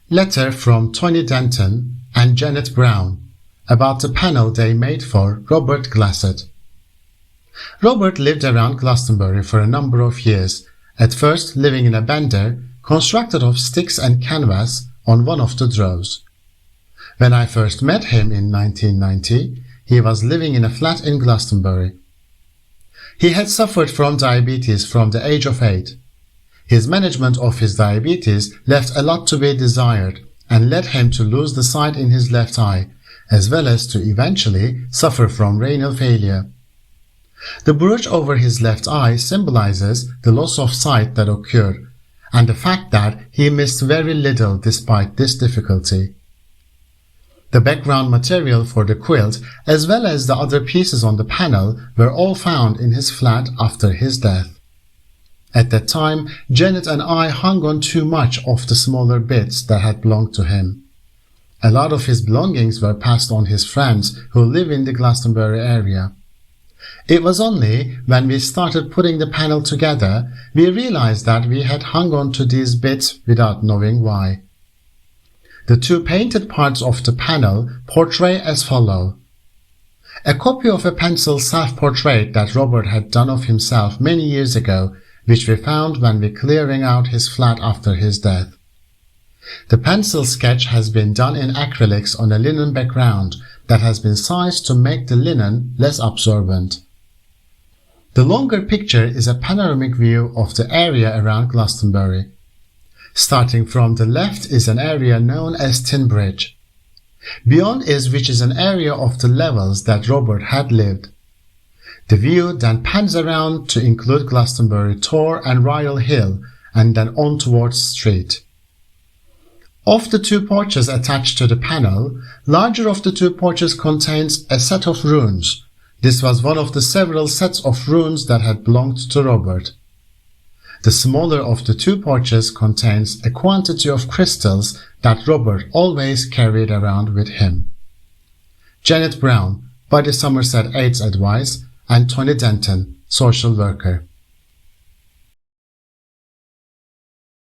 Letter from Tony Denton and Janet Brown about the panel they made for Robert Glassett. Robert lived around Glastonbury for a number of years, at first living in a bender constructed of sticks and canvas on one of the droves. When I first met him in 1990, he was living in a flat in Glastonbury. He had suffered from diabetes from the age of 8. His management of his diabetes left a lot to be desired and led him to lose the sight in his left eye, as well as to eventually suffer from renal failure. The bruise over his left eye symbolizes the loss of sight that occurred and the fact that he missed very little despite this difficulty. The background material for the quilt, as well as the other pieces on the panel, were all found in his flat after his death. At that time, Janet and I hung on too much of the smaller bits that had belonged to him. A lot of his belongings were passed on his friends who live in the Glastonbury area. It was only when we started putting the panel together we realized that we had hung on to these bits without knowing why. The two painted parts of the panel portray as follow. A copy of a pencil self-portrait that Robert had done of himself many years ago, which we found when we clearing out his flat after his death. The pencil sketch has been done in acrylics on a linen background that has been sized to make the linen less absorbent. The longer picture is a panoramic view of the area around Glastonbury. Starting from the left is an area known as Tin Bridge. Beyond which is an area of the levels that Robert had lived. The view then pans around to include Glastonbury Tor and Ryle Hill and then on towards Street. Of the two porches attached to the panel, larger of the two porches contains a set of runes. This was one of the several sets of runes that had belonged to Robert. The smaller of the two porches contains a quantity of crystals that Robert always carried around with him. Janet Brown, Body Somerset AIDS Advice, and Tony Denton, social worker.